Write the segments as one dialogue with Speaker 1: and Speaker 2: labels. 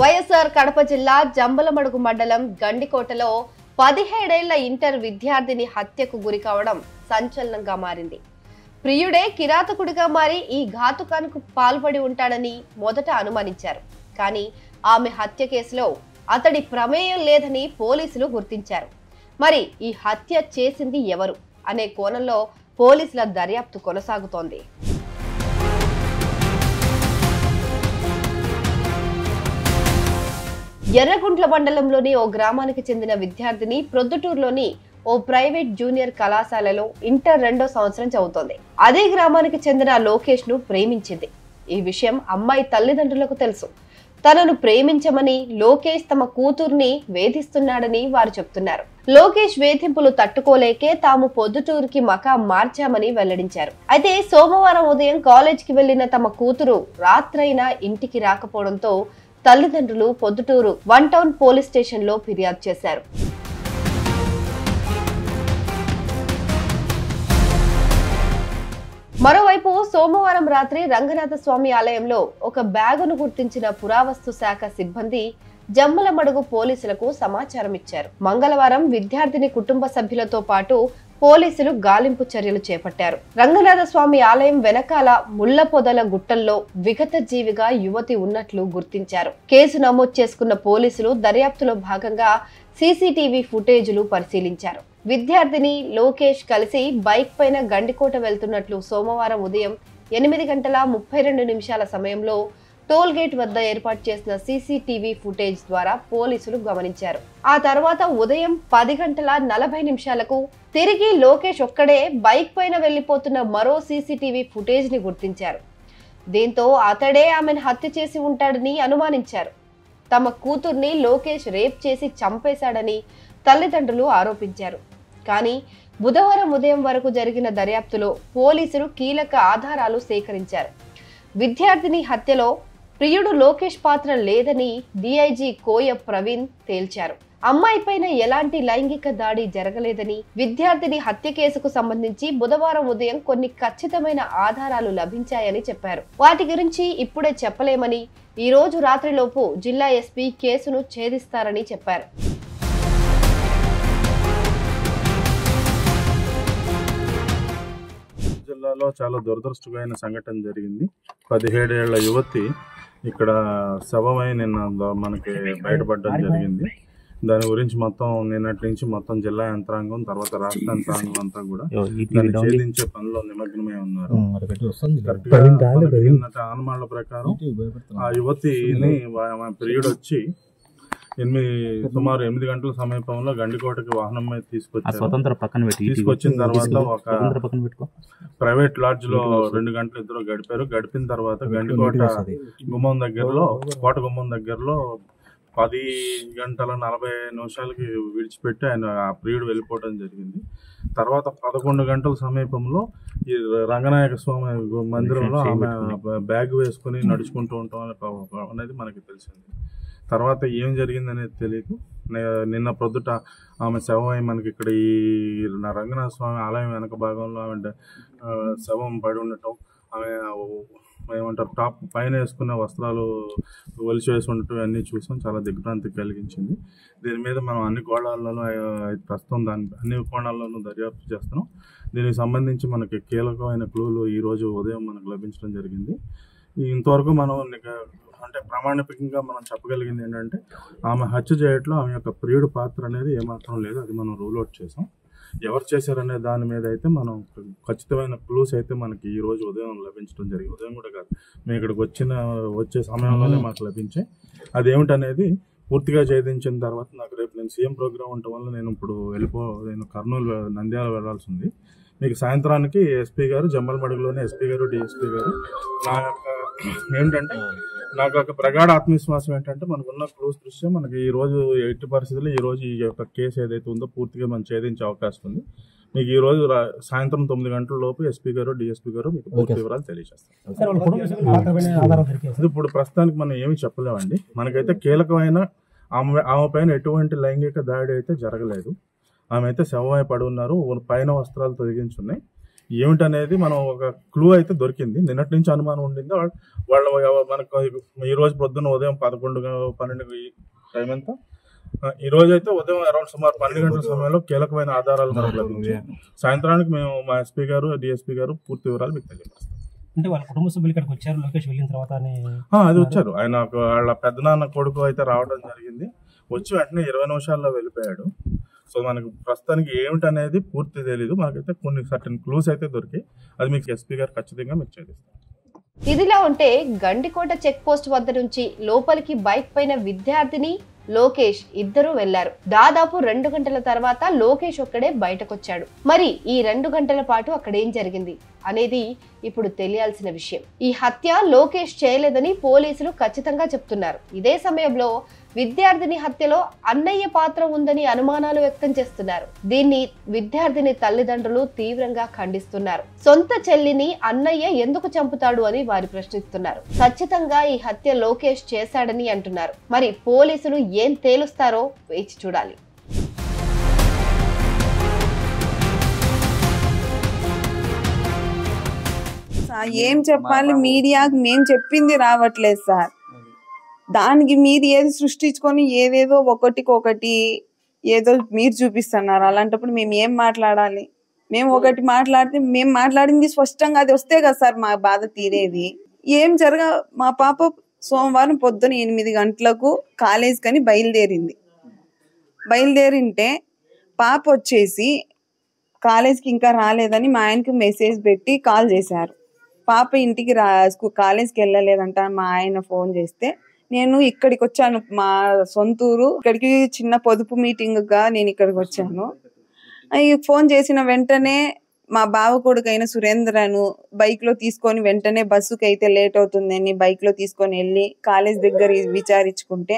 Speaker 1: వైఎస్ఆర్ కడప జిల్లా జంబలమడుగు మండలం గండికోటలో 17 ఏళ్ల ఇంటర్ విద్యార్థిని హత్యకు గురి కావడం సంచలనంగా మారింది. ప్రియుడే కిరాతకుడిగా మారి ఈ ఘాతుకానికి పాల్పడి ఉంటాడని మొదట అనుమానించారు. కానీ ఆమె హత్య కేసులో అతడి ప్రమేయం లేదని పోలీసులు గుర్తించారు. మరి ఈ హత్య చేసింది ఎవరు అనే కోణంలో పోలీసుల దర్యాప్తు కొనసాగుతోంది. ఎర్రగుంట్ల మండలంలోని ఓ గ్రామానికి చెందిన విద్యార్థిని ప్రొద్దుటూరులోని ఓ ప్రైవేట్ జూనియర్ కళాశాలలో ఇంటర్ 2వ సంవత్సరం చదువుతోంది. అదే గ్రామానికి చెందిన లోకేష్ ను ప్రేమించింది. ఈ విషయం అమ్మాయి తల్లిదండ్రులకు తెలుసు. తనను ప్రేమించమని లోకేష్ తమ కూతుర్ని వేధిస్తున్నాడని వారు చెప్తున్నారు. లోకేష్ వేధింపులు తట్టుకోలేకే తాము పొద్దుటూరుకి మకాం మార్చామని వెల్లడించారు. అయితే సోమవారం ఉదయం కాలేజీకి వెళ్లిన తమ కూతురు రాత్రైనా ఇంటికి రాకపోవడంతో తల్లిదండ్రులు పొద్దుటూరు 1 టౌన్ పోలీస్ స్టేషన్ లో ఫిర్యాదు చేశారు. మరోవైపు సోమవారం రాత్రి రంగనాథ స్వామి ఆలయంలో ఒక బ్యాగును గుర్తించిన పురావస్తు శాఖ సిబ్బంది జమ్మలమడుగు పోలీసులకు సమాచారం ఇచ్చారు. మంగళవారం విద్యార్థిని కుటుంబ సభ్యులతో పాటు పోలీసులు గాలింపు చర్యలు చేపట్టారు. రంగనాథ స్వామి ఆలయం వెనకాల ముళ్ల పొదల గుట్టల్లో విగత జీవిగా యువతి ఉన్నట్లు గుర్తించారు. కేసు నమోదు చేసుకున్న పోలీసులు దర్యాప్తులో భాగంగా సీసీటీవీ ఫుటేజీలు పరిశీలించారు. విద్యార్థిని లోకేష్ కలిసి బైక్ పైన గండికోట వెళ్తున్నట్లు సోమవారం ఉదయం 8:32 సమయంలో టోల్ గేట్ వద్ద ఏర్పాటు చేసిన సీసీటీవీ ఫుటేజ్ ద్వారా పోలీసులు గమనించారు. ఆ తర్వాత ఉదయం 10:40 తిరిగి లోకేష్ ఒక్కడే బైక్ పైన వెళ్లిపోతున్న మరో సీసీటీవీ ఫుటేజ్ ని గుర్తించారు. దీంతో అతడే ఆమెను హత్య చేసి ఉంటాడని అనుమానించారు. తమ కూతుర్ని లోకేష్ రేప్ చేసి చంపేశాడని తల్లిదండ్రులు ఆరోపించారు. కానీ బుధవారం ఉదయం వరకు జరిగిన దర్యాప్తులో పోలీసులు కీలక ఆధారాలు సేకరించారు. విద్యార్థిని హత్యలో ప్రియుడు లోకేష్ పాత్ర లేదని డీఐజీ కోయ ప్రవీణ్ తేల్చారు. అమ్మాయిపైన ఎలాంటి లైంగిక దాడి జరగలేదని, విద్యార్థిని హత్య కేసుకు సంబంధించి బుధవారం ఉదయం కొన్ని ఖచ్చితమైన ఆధారాలు లభించాయని చెప్పారు. వాటి గురించి ఇప్పుడే చెప్పలేమని, ఈ రోజు రాత్రిలోపు జిల్లా ఎస్పీ కేసును ఛేదిస్తారని చెప్పారు.
Speaker 2: జిల్లాలో చాలా దురదృష్టమైన సంఘటన జరిగింది. 17 ఏళ్ల యువతి ఇక్కడ శవమై నిన్న మనకి బయటపడడం జరిగింది. దాని గురించి మొత్తం నిన్నటి నుంచి మొత్తం జిల్లా యంత్రాంగం తర్వాత రాష్ట్ర యంత్రాంగం అంతా కూడా దాన్ని ఛేదించే పనిలో నిమగ్నమై ఉన్నారు. ఆనమాళ్ల ప్రకారం ఆ యువతిని ప్రియుడు వచ్చి సుమారు 8 గంటల సమీపంలో గండికోటకి వాహనం మీద తీసుకొచ్చిన తర్వాత ఒక ప్రైవేట్ లాడ్జ్ లో 2 గంటలు ఇద్దరు గడిపారు. గడిపిన తర్వాత గండికోట కోట గుమ్మం దగ్గరలో 10:40 విడిచిపెట్టి ఆయన ఆ ప్రియుడు వెళ్ళిపోవడం జరిగింది. తర్వాత 11 గంటల సమీపంలో ఈ రంగనాయక స్వామి మందిరంలో ఆమె బ్యాగ్ వేసుకుని నడుచుకుంటూ ఉంటాం అనేది మనకి తెలిసింది. తర్వాత ఏం జరిగింది అనేది తెలియదు. నిన్న ప్రొద్దుట ఆమె శవమై మనకి ఇక్కడ ఈ రంగనాథ స్వామి ఆలయం వెనక భాగంలో ఆమె శవం పడి ఉండటం, ఆమె ఏమంటారు టాప్ పైన వేసుకున్న వస్త్రాలు ఒలిచి వేసి ఉండటం అన్నీ చూసాం. చాలా దిగ్భ్రాంతి కలిగించింది. దీని మీద మనం అన్ని కోణాల్లోనూ ప్రస్తుతం అన్ని కోణాల్లోనూ దర్యాప్తు చేస్తున్నాం. దీనికి సంబంధించి మనకి కీలకమైన క్లూలు ఈ రోజు ఉదయం మనకు లభించడం జరిగింది. ఇంతవరకు మనం అంటే ప్రామాణికంగా మనం చెప్పగలిగింది ఏంటంటే ఆమె హత్య చేయట్లో ఆమె యొక్క ప్రియుడు పాత్ర అనేది ఏమాత్రం లేదు. అది మనం రూల్ అవుట్ చేసాం. ఎవరు చేశారనే దాని మీద అయితే మనం ఖచ్చితమైన క్లూస్ అయితే మనకి ఈ రోజు ఉదయం లభించడం జరిగింది. ఉదయం కూడా కాదు, మేము ఇక్కడికి వచ్చే సమయంలోనే మాకు లభించాయి. అదేమిటనేది పూర్తిగా ఛేదించిన తర్వాత నాకు రేపు నేను సీఎం ప్రోగ్రామ్ ఉండటం వల్ల నేను కర్నూలు నంద్యాల వెళ్లాల్సి ఉంది. మీకు సాయంత్రానికి ఎస్పీ గారు జమ్మలమడుగులోనే ఎస్పీ గారు డిఎస్పీ గారు నాకు ఒక ప్రగాఢ ఆత్మవిశ్వాసం ఏంటంటే మనకున్న క్లోజ్ దృష్ట్యా మనకి ఈ రోజు ఎట్టి పరిస్థితుల్లో ఈ రోజు ఈ యొక్క కేసు ఏదైతే ఉందో పూర్తిగా మనం ఛేదించే అవకాశం ఉంది. మీకు ఈ రోజు సాయంత్రం 9 గంటల లోపు ఎస్పీ గారు డిఎస్పీ గారు మీకు పూర్తి వివరాలు తెలియజేస్తారు. ఇప్పుడు ప్రస్తుతానికి మనం ఏమి చెప్పలేమండి. మనకైతే కీలకమైన ఆమె పైన ఎటువంటి లైంగిక దాడి అయితే జరగలేదు. ఆమె అయితే శవమై పడి ఉన్నారు. పైన వస్త్రాలు తొలగించున్నాయి. ఏమిటనేది మనం ఒక క్లూ అయితే దొరికింది. నిన్నటి నుంచి అనుమానం ఉండింది. వాళ్ళు మనకు ఈ రోజు పొద్దున్న ఉదయం 11-12 టైం ఎంత, ఈ రోజు అయితే ఉదయం అరౌండ్ సుమారు 12 గంటల సమయంలో కీలకమైన ఆధారాలు మనకు లభించాయి. సాయంత్రానికి మేము మా ఎస్పీ గారు, డిఎస్పీ గారు పూర్తి వివరాలు మీకు తెలియజేస్తాం.
Speaker 3: అంటే వాళ్ళ కుటుంబ సభ్యులు ఇక్కడికి వచ్చారు లోకేష్ వెళ్ళిన తర్వాత?
Speaker 2: అది వచ్చారు. ఆయన వాళ్ళ పెద్దనాన్న కొడుకు అయితే రావడం జరిగింది. వచ్చి వెంటనే 20 నిమిషాల్లో వెళ్ళిపోయాడు. సో మనకు ప్రస్తుతానికి ఏమిటనేది పూర్తి తెలీదు. మనకైతే కొన్ని సర్టన్ క్లూస్ అయితే దొరికాయి. అది మీకు ఎస్పీ గారు ఖచ్చితంగా మీకు చేస్తారు.
Speaker 1: ఇదిలా ఉంటే గండికోట చెక్ పోస్ట్ వద్ద నుంచి లోపలికి బైక్ పైన విద్యార్థిని, లోకేష్ ఇద్దరు వెళ్లారు. దాదాపు 2 గంటల తర్వాత లోకేష్ ఒక్కడే బయటకొచ్చాడు. మరి ఈ 2 గంటల పాటు అక్కడేం జరిగింది అనేది ఇప్పుడు తెలియాల్సిన విషయం. ఈ హత్య లోకేష్ చేయలేదని పోలీసులు ఖచ్చితంగా చెప్తున్నారు. ఇదే సమయంలో విద్యార్థిని హత్యలో అన్నయ్య పాత్ర ఉందని అనుమానాలు వ్యక్తం చేస్తున్నారు. దీన్ని విద్యార్థిని తల్లిదండ్రులు తీవ్రంగా ఖండిస్తున్నారు. సొంత చెల్లిని అన్నయ్య ఎందుకు చంపుతాడు అని వారు ప్రశ్నిస్తున్నారు. ఖచ్చితంగా ఈ హత్య లోకేష్ చేశాడని అంటున్నారు. మరి పోలీసులు ఏం తేలుస్తారో వేచి చూడాలి.
Speaker 4: ఏం చెప్పాలి, మీడియాకి మేము చెప్పింది రావట్లేదు సార్. దానికి మీరు ఏది సృష్టించుకొని ఏదేదో ఒకటికొకటి ఏదో మీరు చూపిస్తున్నారు. అలాంటప్పుడు మేము ఏం మాట్లాడాలి? మేము ఒకటి మాట్లాడితే మేము మాట్లాడింది స్పష్టంగా అది వస్తే కదా సార్ మా బాధ తీరేది. ఏం మా పాప సోమవారం పొద్దున 8 గంటలకు కాలేజ్ కని బయలుదేరింటే పాప వచ్చేసి కాలేజ్కి ఇంకా రాలేదని మా ఆయనకి మెసేజ్ పెట్టి కాల్ చేశారు. పాప ఇంటికి కాలేజ్కి వెళ్ళలేదంట. మా ఆయన ఫోన్ చేస్తే నేను ఇక్కడికి వచ్చాను, మా సొంతూరు, ఇక్కడికి చిన్న పొదుపు మీటింగ్గా నేను ఇక్కడికి వచ్చాను. ఫోన్ చేసిన వెంటనే మా బావ కొడుకైన సురేంద్రను బైక్లో తీసుకొని వెంటనే బస్సుకి అయితే లేట్ అవుతుందని బైక్లో తీసుకొని వెళ్ళి కాలేజ్ దగ్గర విచారించుకుంటే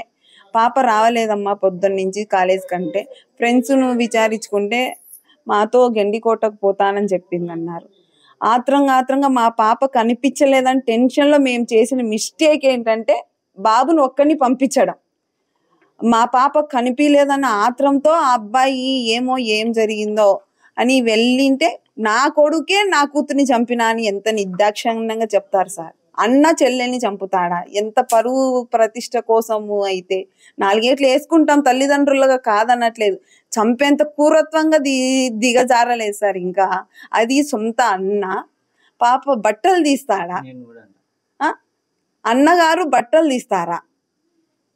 Speaker 4: పాప రావలేదమ్మా పొద్దున్న నుంచి కాలేజ్ కంటే, ఫ్రెండ్స్ను విచారించుకుంటే మాతో గండికోటకు పోతానని చెప్పిందన్నారు. ఆత్రంగా మా పాప కనిపించలేదని టెన్షన్లో మేము చేసిన మిస్టేక్ ఏంటంటే బాబును ఒక్కడిని పంపించడం. మా పాప కనిపించలేదన్న ఆత్రంతో ఆ అబ్బాయి ఏం జరిగిందో అని వెళ్ళింటే నా కొడుకే నా కూతుర్ని చంపినా అని ఎంత నిర్దాక్షిణ్యంగా చెప్తారు సార్. అన్న చెల్లెల్ని చంపుతాడా? ఎంత పరువు ప్రతిష్ట కోసము అయితే 4 ఏట్లు వేసుకుంటాం తల్లిదండ్రులుగా, కాదనట్లేదు. చంపేంత క్రూరత్వంగా దిగజారలేదు సార్. ఇంకా అది సొంత అన్న పాప బట్టలు తీస్తాడా? అన్నగారు బట్టలు తీస్తారా?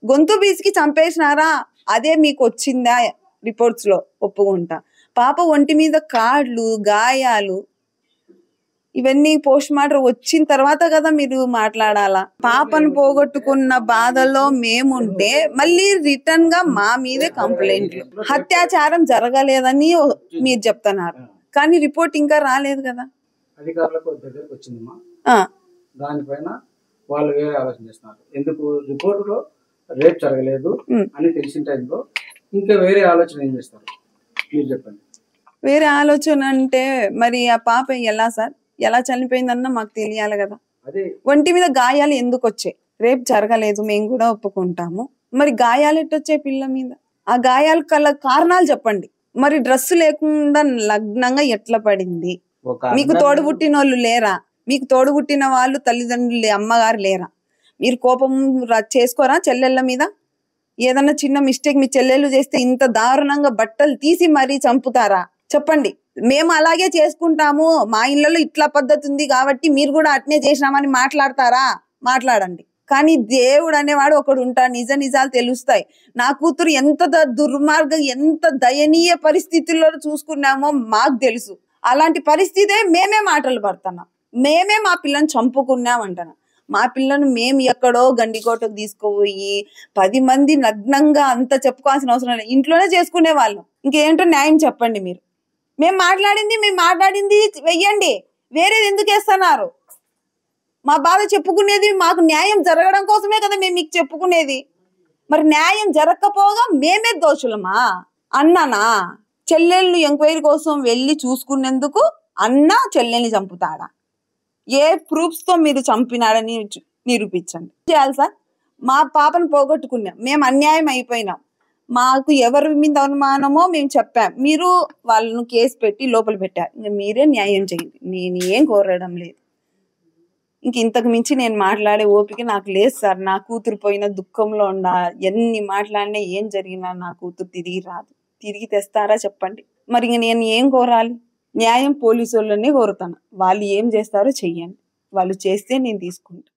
Speaker 4: గొంతు బీసికి చంపేసినారా? అదే మీకు వచ్చిందా రిపోర్ట్స్ లో? ఒప్పుకుంటా. పాప ఒంటి మీద కాళ్ళు, గాయాలు, ఇవన్నీ పోస్ట్ మార్టం వచ్చిన తర్వాత కదా మీరు మాట్లాడాలా. పాపను పోగొట్టుకున్న బాధలో మేముంటే మళ్ళీ రిటర్న్ గా మా మీదే కంప్లైంట్లు. అత్యాచారం జరగలేదని మీరు చెప్తున్నారు, కానీ రిపోర్ట్ ఇంకా రాలేదు కదా.
Speaker 5: అధికారులకు దగ్గరకు వచ్చిందమ్మా, దానిపైన వాళ్ళు వేరే ఆలోచన చేస్తున్నారు. ఎందుకు రిపోర్టులో రేప్ జరగలేదు అని తెలిసిన టైంలో ఇంకా వేరే ఆలోచన ఏం చేస్తారు మీరు చెప్పండి.
Speaker 4: వేరే ఆలోచన అంటే మరి ఆ పాప ఎలా చనిపోయిందన్న మాకు తెలియాలి కదా. ఒంటి మీద గాయాలు ఎందుకు వచ్చాయి? రేపు జరగలేదు మేము కూడా ఒప్పుకుంటాము, మరి గాయాలు ఎట్టొచ్చాయి పిల్ల మీద? ఆ గాయాల కల కారణాలు చెప్పండి. మరి డ్రెస్ లేకుండా లగ్నంగా ఎట్లా పడింది? మీకు తోడుబుట్టిన వాళ్ళు లేరా? మీకు తోడుబుట్టిన వాళ్ళు తల్లిదండ్రులు అమ్మగారు లేరా? మీరు కోపం చేసుకోరా చెల్లెళ్ళ మీద? ఏదన్నా చిన్న మిస్టేక్ మీ చెల్లెళ్ళు చేస్తే ఇంత దారుణంగా బట్టలు తీసి మరీ చంపుతారా? చెప్పండి. మేము అలాగే చేసుకుంటాము, మా ఇళ్లలో ఇట్లా పద్ధతి ఉంది కాబట్టి మీరు కూడా అట్నే చేసినామని మాట్లాడతారా? మాట్లాడండి. కానీ దేవుడు అనేవాడు ఒకడు ఉంటాడు, నిజాలు తెలుస్తాయి. నా కూతురు ఎంత దుర్మార్గం, ఎంత దయనీయ పరిస్థితుల్లో చూసుకున్నామో మాకు తెలుసు. అలాంటి పరిస్థితే మేమే మాటలు పడుతున్నాం, మేమే మా పిల్లని చంపుకున్నాం అంటున్నాం. మా పిల్లను మేము ఎక్కడో గండికోటకు తీసుకుపోయి 10 మంది నగ్నంగా అంత చెప్పుకోవాల్సిన అవసరం లేదు, ఇంట్లోనే చేసుకునే వాళ్ళం. ఇంకేంటో న్యాయం చెప్పండి. మేము మాట్లాడింది వెయ్యండి, వేరేది ఎందుకు వేస్తున్నారు? మా బాధ చెప్పుకునేది మాకు న్యాయం జరగడం కోసమే కదా మేము మీకు చెప్పుకునేది. మరి న్యాయం జరగకపోగా మేమే దోషులమా? అన్ననా చెల్లెళ్ళు ఎంక్వైరీ కోసం వెళ్ళి చూసుకునేందుకు అన్న చెల్లెల్ని చంపుతాడా? ఏ ప్రూఫ్స్ తో మీరు చంపినాడని నిరూపించండి. చేయాలి సార్. మా పాపను పోగొట్టుకున్నాం, మేము అన్యాయం అయిపోయినాం, మాకు ఎవరి మీద అనుమానమో మేము చెప్పాం, మీరు వాళ్ళను కేసు పెట్టి లోపల పెట్టారు. ఇంకా మీరే న్యాయం చేయండి, నేను ఏం కోరడం లేదు. ఇంతకు మించి నేను మాట్లాడే ఓపిక నాకు లేదు సార్. నా కూతురు పోయిన దుఃఖంలో ఉండా, ఎన్ని మాట్లాడినా ఏం జరిగినా నా కూతురు తిరిగి రాదు. తిరిగి తెస్తారా చెప్పండి? మరి ఇంక నేను ఏం కోరాలి? న్యాయం పోలీసు వాళ్ళనే కోరుతాను. వాళ్ళు ఏం చేస్తారో చెయ్యండి, వాళ్ళు చేస్తే నేను తీసుకుంటా.